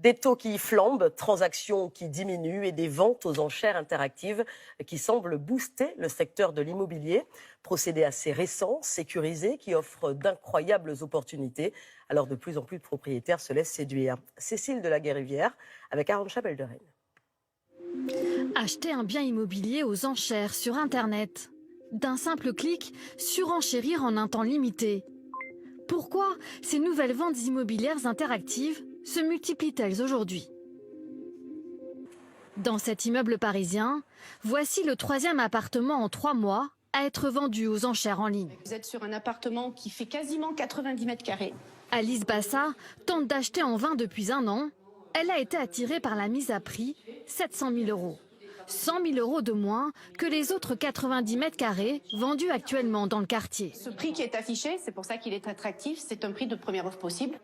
Des taux qui flambent, transactions qui diminuent et des ventes aux enchères interactives qui semblent booster le secteur de l'immobilier. Procédé assez récent, sécurisé, qui offre d'incroyables opportunités. Alors de plus en plus de propriétaires se laissent séduire. Cécile de la Guérivière avec Arantxa Belderrain. Acheter un bien immobilier aux enchères sur Internet. D'un simple clic, surenchérir en un temps limité. Pourquoi ces nouvelles ventes immobilières interactives se multiplient-elles aujourd'hui? Dans cet immeuble parisien, voici le 3e appartement en 3 mois à être vendu aux enchères en ligne. Vous êtes sur un appartement qui fait quasiment 90 mètres carrés. Alice Bassa tente d'acheter en vain depuis 1 an. Elle a été attirée par la mise à prix, 700 000 €. 100 000 € de moins que les autres 90 mètres carrés vendus actuellement dans le quartier. Ce prix qui est affiché, c'est pour ça qu'il est attractif, c'est un prix de première offre possible.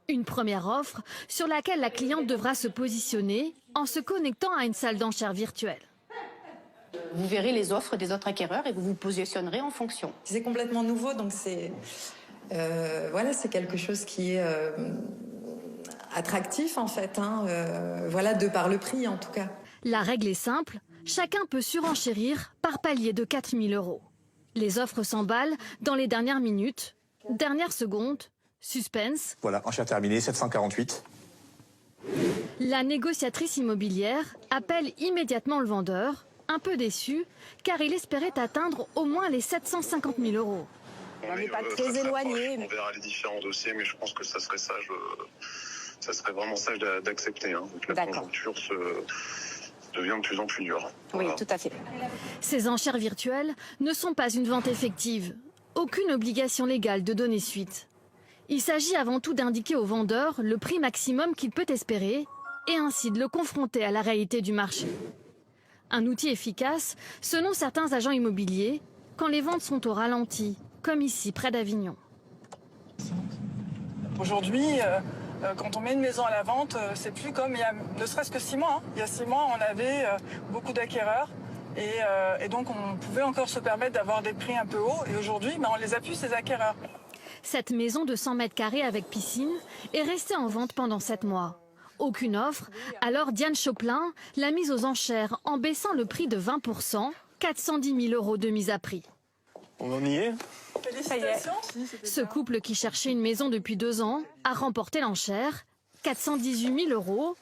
Une première offre sur laquelle la cliente devra se positionner en se connectant à une salle d'enchères virtuelle. Vous verrez les offres des autres acquéreurs et vous vous positionnerez en fonction. C'est complètement nouveau, donc c'est quelque chose qui est attractif en fait, de par le prix en tout cas. La règle est simple, chacun peut surenchérir par palier de 4 000 €. Les offres s'emballent dans les dernières minutes. Dernière seconde, suspense. Voilà, enchère terminée, 748. La négociatrice immobilière appelle immédiatement le vendeur, un peu déçu, car il espérait atteindre au moins les 750 000 €. On n'est pas très éloigné. On verra les différents dossiers, mais je pense que ça serait sage, ça serait vraiment sage d'accepter. Donc la conjoncture devient de plus en plus dure. Oui, tout à fait. Ces enchères virtuelles ne sont pas une vente effective. Aucune obligation légale de donner suite. Il s'agit avant tout d'indiquer au vendeur le prix maximum qu'il peut espérer et ainsi de le confronter à la réalité du marché. Un outil efficace, selon certains agents immobiliers, quand les ventes sont au ralenti, comme ici près d'Avignon. Aujourd'hui, quand on met une maison à la vente, c'est plus comme il y a ne serait-ce que 6 mois. Il y a 6 mois, on avait beaucoup d'acquéreurs et donc on pouvait encore se permettre d'avoir des prix un peu hauts. Et aujourd'hui, on les a plus, ces acquéreurs. Cette maison de 100 mètres carrés avec piscine est restée en vente pendant 7 mois. Aucune offre, alors Diane Choplin l'a mise aux enchères en baissant le prix de 20%, 410 000 € de mise à prix. On en y est. Félicitations. Ce couple qui cherchait une maison depuis 2 ans a remporté l'enchère, 418 000 €.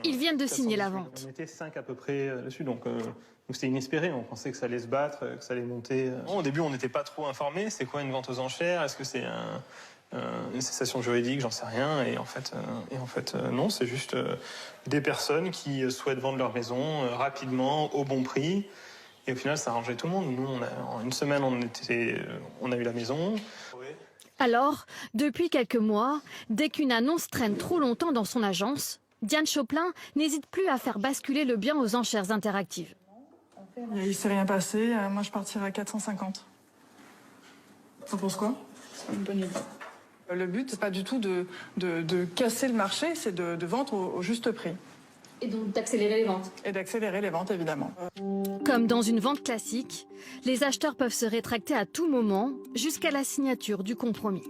Ils viennent de signer la vente. On était 5 à peu près dessus, donc c'était inespéré. On pensait que ça allait se battre, que ça allait monter. Au début, on n'était pas trop informés. C'est quoi une vente aux enchères? Est-ce que c'est une cessation juridique? J'en sais rien. Et en fait, non, c'est juste des personnes qui souhaitent vendre leur maison rapidement, au bon prix. Et au final, ça arrangeait tout le monde. Nous, en une semaine, on a eu la maison. Alors, depuis quelques mois, dès qu'une annonce traîne trop longtemps dans son agence, Diane Choplin n'hésite plus à faire basculer le bien aux enchères interactives. Il ne s'est rien passé, moi je partirai à 450. Ça pense quoi? C'est une bonne idée. Le but, c'est pas du tout de casser le marché, c'est de vendre au juste prix. Et donc d'accélérer les ventes. Et d'accélérer les ventes, évidemment. Comme dans une vente classique, les acheteurs peuvent se rétracter à tout moment jusqu'à la signature du compromis.